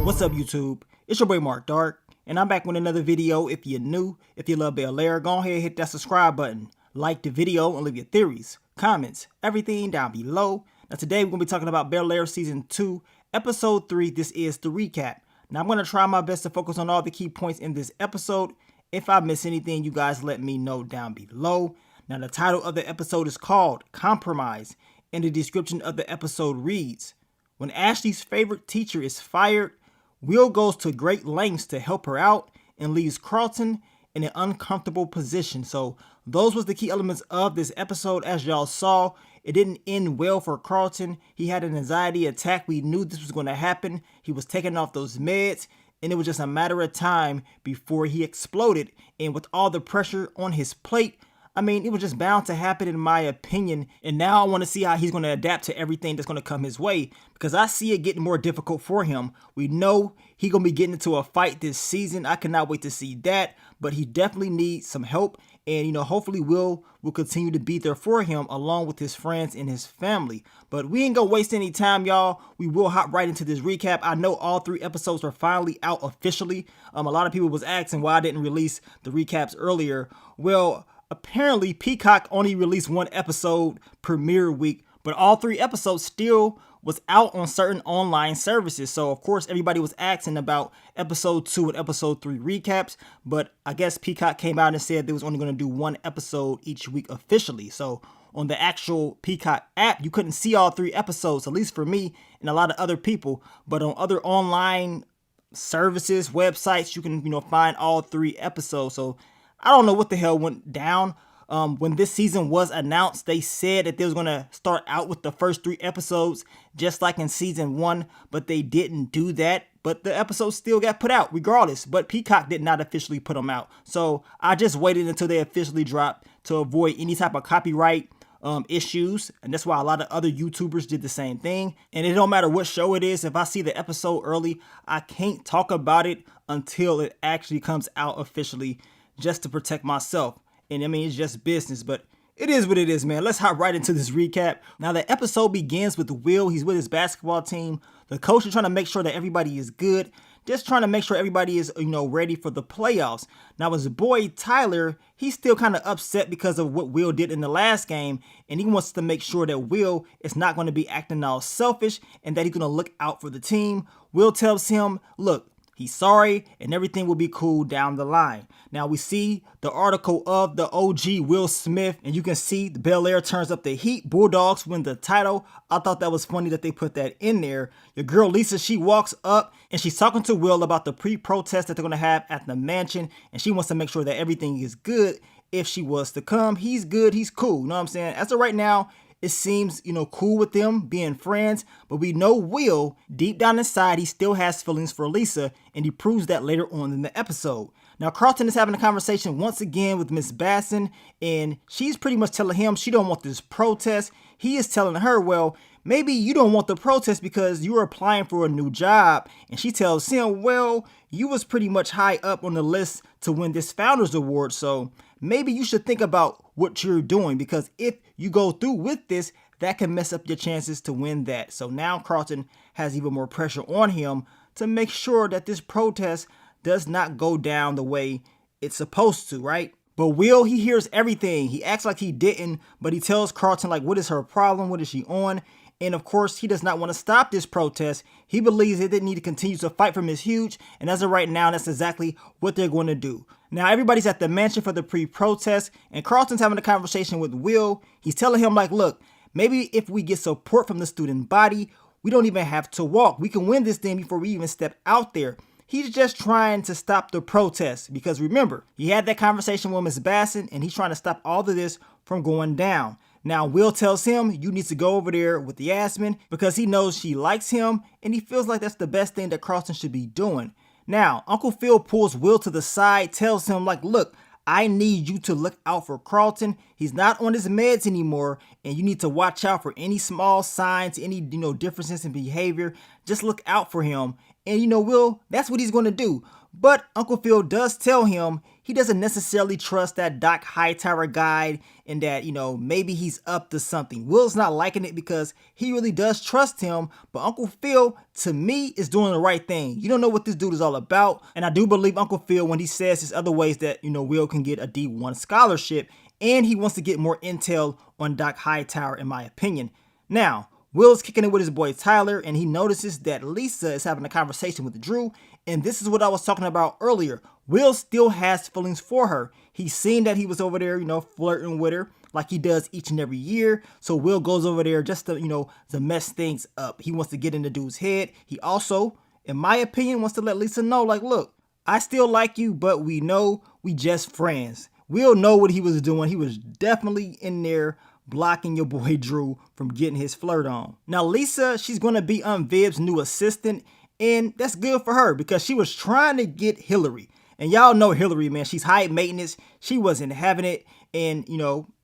What's up, YouTube? It's your boy Mark Dark, and I'm back with another video. If you're new, if you love Bel-Air, go ahead and hit that subscribe button, like the video, and leave your theories, comments, everything down below. Now today we're going to be talking about Bel-Air Season 2, Episode 3. This is the recap. Now I'm going to try my best to focus on all the key points in this episode. If I miss anything, you guys let me know down below. Now the title of the episode is called Compromise, and the description of the episode reads, when Ashley's favorite teacher is fired, Will goes to great lengths to help her out and leaves Carlton in an uncomfortable position. So those was the key elements of this episode. As y'all saw, it didn't end well for Carlton. He had an anxiety attack. We knew this was going to happen. He was taking off those meds, and it was just a matter of time before he exploded. And with all the pressure on his plate, I mean, it was just bound to happen in my opinion. And now I want to see how he's going to adapt to everything that's going to come his way, because I see it getting more difficult for him. We know he's going to be getting into a fight this season. I cannot wait to see that, but he definitely needs some help. And, hopefully Will continue to be there for him along with his friends and his family. But we ain't going to waste any time, y'all. We will hop right into this recap. I know all 3 episodes are finally out officially. A lot of people was asking why I didn't release the recaps earlier. Well, apparently Peacock only released 1 episode premiere week, but all 3 episodes still was out on certain online services. So of course everybody was asking about episode 2 and episode 3 recaps, but I guess Peacock came out and said they was only going to do 1 episode each week officially. So on the actual Peacock app, you couldn't see all 3 episodes, at least for me and a lot of other people, but on other online services, websites, you can, find all 3 episodes. So I don't know what the hell went down. When this season was announced, they said that they was going to start out with the first 3 episodes, just like in season 1, but they didn't do that. But the episodes still got put out regardless, but Peacock did not officially put them out. So I just waited until they officially dropped to avoid any type of copyright issues. And that's why a lot of other YouTubers did the same thing. And it don't matter what show it is. If I see the episode early, I can't talk about it until it actually comes out officially, just to protect myself. And I mean, it's just business, but it is what it is, man. Let's hop right into this recap. Now, the episode begins with Will. He's with his basketball team. The coach is trying to make sure that everybody is good, just trying to make sure everybody is, ready for the playoffs. Now, his boy Tyler, he's still kind of upset because of what Will did in the last game, and he wants to make sure that Will is not going to be acting all selfish and that he's going to look out for the team. Will tells him, look, he's sorry and everything will be cool down the line. Now we see the article of the OG Will Smith, and you can see the Bel-Air turns up the heat. Bulldogs win the title. I thought that was funny that they put that in there. Your girl Lisa, she walks up and she's talking to Will about the pre-protest that they're going to have at the mansion, and she wants to make sure that everything is good. If she was to come, he's good, he's cool. You know what I'm saying? As of right now, it seems, cool with them being friends, but we know Will, deep down inside, he still has feelings for Lisa, and he proves that later on in the episode. Now, Carlton is having a conversation once again with Miss Basson, and she's pretty much telling him she don't want this protest. He is telling her, well, maybe you don't want the protest because you were applying for a new job. And she tells him, well, you was pretty much high up on the list to win this Founders Award, so maybe you should think about what you're doing, because if you go through with this, that can mess up your chances to win that. So now Carlton has even more pressure on him to make sure that this protest does not go down the way it's supposed to, right? But Will, he hears everything. He acts like he didn't, but he tells Carlton, like, what is her problem? What is she on? And of course, he does not want to stop this protest. He believes they didn't need to continue to fight for Miss Huge. And as of right now, that's exactly what they're going to do. Now, everybody's at the mansion for the pre-protest, and Carlton's having a conversation with Will. He's telling him, like, look, maybe if we get support from the student body, we don't even have to walk. We can win this thing before we even step out there. He's just trying to stop the protest, because remember, he had that conversation with Miss Basson, and he's trying to stop all of this from going down. Now, Will tells him you need to go over there with Yasmin because he knows she likes him, and he feels like that's the best thing that Carlton should be doing. Now, Uncle Phil pulls Will to the side, tells him, like, look, I need you to look out for Carlton. He's not on his meds anymore, and you need to watch out for any small signs, any, differences in behavior. Just look out for him. And, Will, that's what he's going to do. But Uncle Phil does tell him he doesn't necessarily trust that Doc Hightower guide and that, maybe he's up to something. Will's not liking it because he really does trust him, but Uncle Phil, to me, is doing the right thing. You don't know what this dude is all about, and I do believe Uncle Phil when he says there's other ways that, Will can get a D1 scholarship, and he wants to get more intel on Doc Hightower, in my opinion. Now, Will's kicking it with his boy Tyler, and he notices that Lisa is having a conversation with Drew, and this is what I was talking about earlier. Will still has feelings for her. He's seen that he was over there, flirting with her like he does each and every year. So Will goes over there just to, to mess things up. He wants to get in the dude's head. He also, in my opinion, wants to let Lisa know, like, look, I still like you, but we know we just friends. Will know what he was doing. He was definitely in there blocking your boy Drew from getting his flirt on. Now, Lisa, she's going to be Viv's new assistant, and that's good for her because she was trying to get Hillary. And y'all know Hillary, man, she's high maintenance. She wasn't having it. And,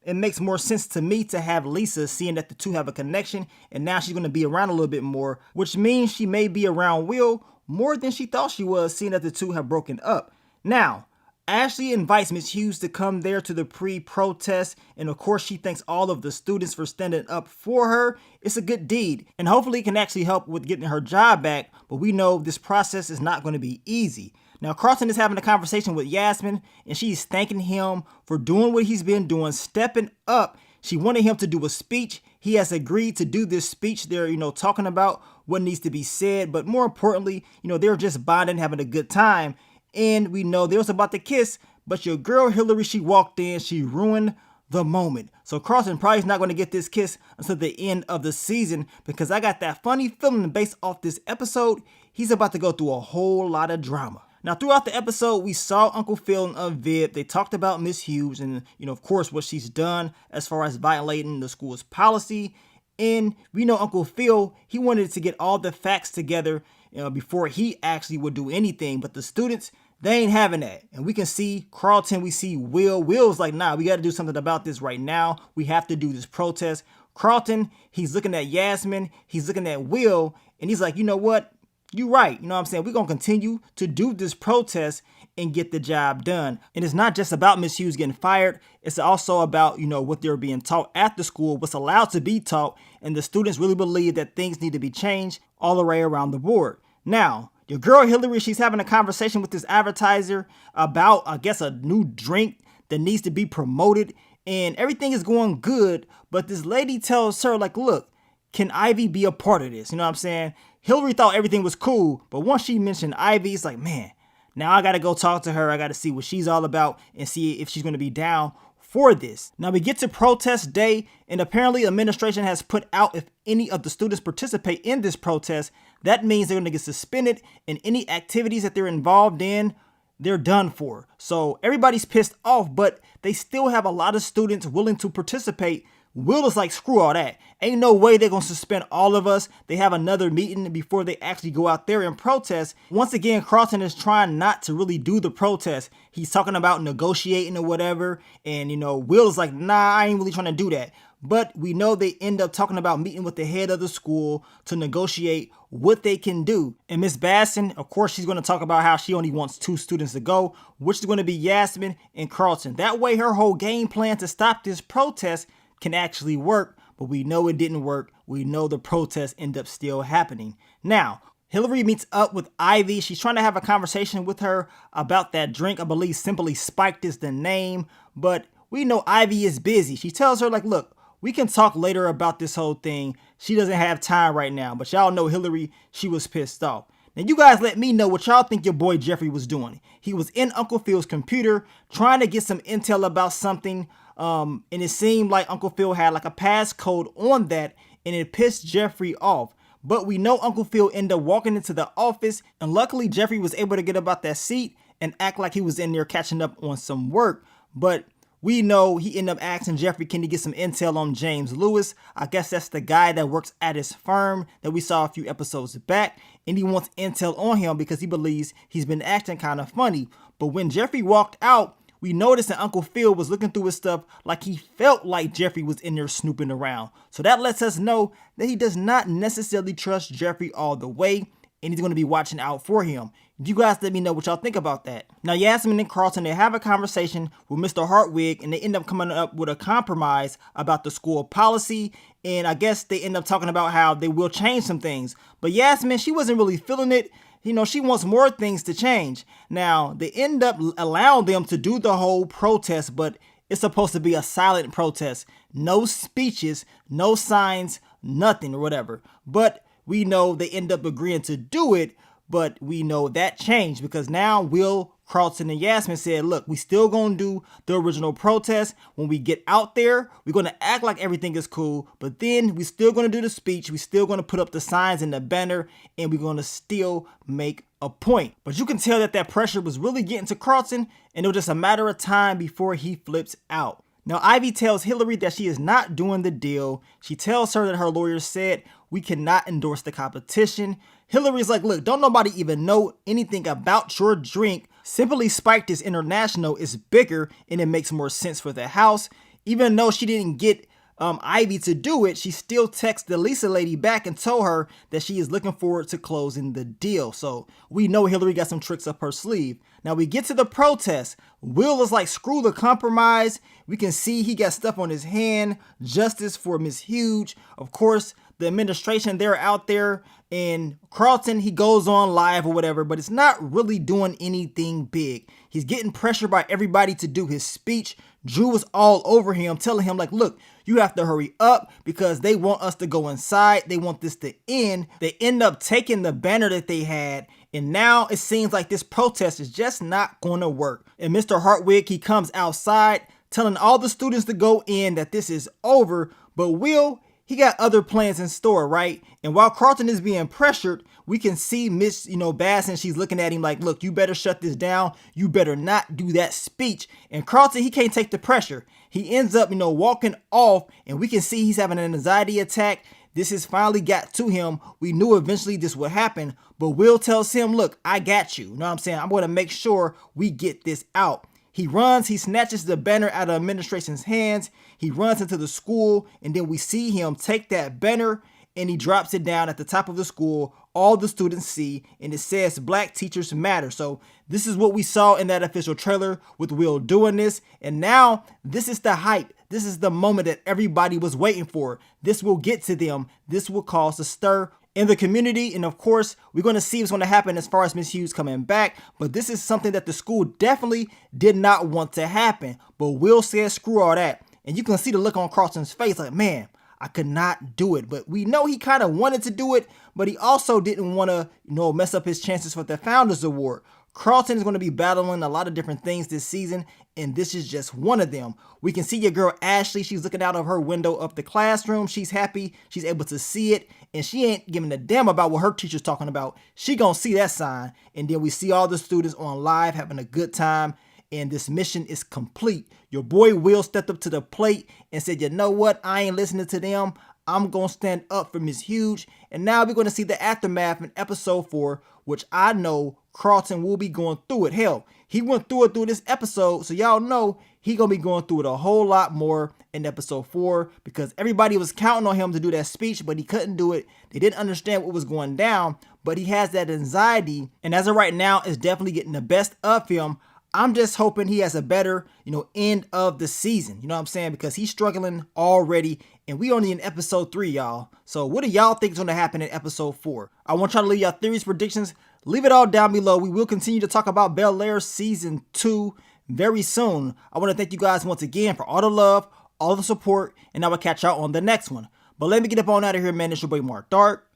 it makes more sense to me to have Lisa, seeing that the two have a connection. And now she's going to be around a little bit more, which means she may be around Will more than she thought she was, seeing that the two have broken up. Now, Ashley invites Miss Hughes to come there to the pre-protest, and of course she thanks all of the students for standing up for her. It's a good deed, and hopefully it can actually help with getting her job back, but we know this process is not going to be easy. Now, Carlton is having a conversation with Yasmin, and she's thanking him for doing what he's been doing, stepping up. She wanted him to do a speech. He has agreed to do this speech. They're, talking about what needs to be said, but more importantly, they're just bonding, having a good time. And we know they was about to kiss, but your girl Hillary, she walked in, she ruined the moment. So Carlton probably is not going to get this kiss until the end of the season, because I got that funny feeling based off this episode, he's about to go through a whole lot of drama. Now, throughout the episode, we saw Uncle Phil and Viv. They talked about Miss Hughes and, of course, what she's done as far as violating the school's policy. And we know Uncle Phil, he wanted to get all the facts together before he actually would do anything. But the students, they ain't having that. And we can see Carlton, we see Will. Will's like, nah, we got to do something about this right now. We have to do this protest. Carlton, he's looking at Yasmin. He's looking at Will. And he's like, you know what? You're right. You know what I'm saying? We're going to continue to do this protest and get the job done. And it's not just about Miss Hughes getting fired. It's also about, what they're being taught at the school, what's allowed to be taught. And the students really believe that things need to be changed all the way around the board. Now, your girl Hillary, she's having a conversation with this advertiser about, I guess, a new drink that needs to be promoted. And everything is going good. But this lady tells her, like, look, can Ivy be a part of this? You know what I'm saying? Hillary thought everything was cool, but once she mentioned Ivy, it's like, man, now I got to go talk to her. I got to see what she's all about and see if she's going to be down for this. Now we get to protest day, and apparently administration has put out if any of the students participate in this protest, that means they're going to get suspended, and any activities that they're involved in, they're done for. So everybody's pissed off, but they still have a lot of students willing to participate. Will is like, screw all that. Ain't no way they're going to suspend all of us. They have another meeting before they actually go out there and protest. Once again, Carlton is trying not to really do the protest. He's talking about negotiating or whatever. And, Will is like, nah, I ain't really trying to do that. But we know they end up talking about meeting with the head of the school to negotiate what they can do. And Miss Basson, of course, she's going to talk about how she only wants 2 students to go, which is going to be Yasmin and Carlton. That way, her whole game plan to stop this protest can actually work, but we know it didn't work. We know the protest ended up still happening. Now, Hillary meets up with Ivy. She's trying to have a conversation with her about that drink. I believe Simply Spiked is the name, but we know Ivy is busy. She tells her, like, look, we can talk later about this whole thing. She doesn't have time right now, but y'all know Hillary, she was pissed off. Now, you guys let me know what y'all think your boy Jeffrey was doing. He was in Uncle Phil's computer trying to get some intel about something. And it seemed like Uncle Phil had like a passcode on that, and it pissed Jeffrey off. But we know Uncle Phil ended up walking into the office, and luckily Jeffrey was able to get up out that seat and act like he was in there catching up on some work. But we know he ended up asking Jeffrey, can he get some intel on James Lewis? I guess that's the guy that works at his firm that we saw a few episodes back. And he wants intel on him because he believes he's been acting kind of funny. But when Jeffrey walked out, we noticed that Uncle Phil was looking through his stuff like he felt like Jeffrey was in there snooping around. So that lets us know that he does not necessarily trust Jeffrey all the way, and he's going to be watching out for him. You guys let me know what y'all think about that. Now, Yasmin and Carlton, they have a conversation with Mr. Hartwig, and they end up coming up with a compromise about the school policy. And I guess they end up talking about how they will change some things. But Yasmin, she wasn't really feeling it. You know, she wants more things to change. Now, they end up allowing them to do the whole protest, but it's supposed to be a silent protest. No speeches, no signs, nothing or whatever. But we know they end up agreeing to do it, but we know that changed because now Will, Carlton, and Yasmin said, look, we still gonna do the original protest. When we get out there, we're gonna act like everything is cool, but then we still gonna do the speech, we still gonna put up the signs and the banner, and we're gonna still make a point. But you can tell that pressure was really getting to Carlton, and it was just a matter of time before he flips out. Now, Ivy tells Hillary that she is not doing the deal. She tells her that her lawyer said, we cannot endorse the competition. Hillary's like, look, don't nobody even know anything about your drink. Simply Spiked is international, is bigger, and it makes more sense for the house. Even though she didn't get Ivy to do it, she still texted the Lisa lady back and told her that she is looking forward to closing the deal. So we know Hillary got some tricks up her sleeve. Now we get to the protest. Will is like, screw the compromise. We can see he got stuff on his hand. Justice for Miss Huge. Of course, the administration, they're out there, and Carlton, he goes on live or whatever, but it's not really doing anything big. He's getting pressured by everybody to do his speech. Drew is all over him, telling him like, look, you have to hurry up because they want us to go inside. They want this to end. They end up taking the banner that they had, and now it seems like this protest is just not going to work. And Mr. Hartwig, he comes outside telling all the students to go in, that this is over, but Will, he got other plans in store, right? And while Carlton is being pressured, we can see Miss, Bass, and she's looking at him like, look, you better shut this down. You better not do that speech. And Carlton, he can't take the pressure. He ends up, walking off, and we can see he's having an anxiety attack. This has finally got to him. We knew eventually this would happen, but Will tells him, look, I got you. You know what I'm saying? I'm going to make sure we get this out. He runs, he snatches the banner out of administration's hands. He runs into the school, and then we see him take that banner and he drops it down at the top of the school. All the students see, and it says Black Teachers Matter. So this is what we saw in that official trailer with Will doing this. And now this is the hype. This is the moment that everybody was waiting for. This will get to them. This will cause a stir in the community, and of course we're going to see what's going to happen as far as Miss Hughes coming back. But this is something that the school definitely did not want to happen, but Will said screw all that. And you can see the look on Carlton's face like, man, I could not do it. But we know he kind of wanted to do it, but he also didn't want to mess up his chances for the Founders Award. Carlton is going to be battling a lot of different things this season, and this is just one of them. We can see your girl Ashley. She's looking out of her window of the classroom. She's happy. She's able to see it, and she ain't giving a damn about what her teacher's talking about. She gonna see that sign, and then we see all the students on live having a good time, and this mission is complete. Your boy Will stepped up to the plate and said, you know what? I ain't listening to them. I'm going to stand up for Miss Huge. And now we're going to see the aftermath in episode 4, which I know Carlton will be going through it. Hell, he went through it through this episode, so y'all know he going to be going through it a whole lot more in episode 4 because everybody was counting on him to do that speech, but he couldn't do it. They didn't understand what was going down, but he has that anxiety, and as of right now, it's definitely getting the best of him. I'm just hoping he has a better, end of the season. You know what I'm saying? Because he's struggling already, and we only in episode 3, y'all. So what do y'all think is going to happen in episode 4? I want y'all to leave y'all theories, predictions. Leave it all down below. We will continue to talk about Bel-Air season 2 very soon. I want to thank you guys once again for all the love, all the support, and I will catch y'all on the next one. But let me get up on out of here, man. It's your boy Mark Dark.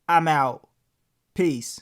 I'm out. Peace.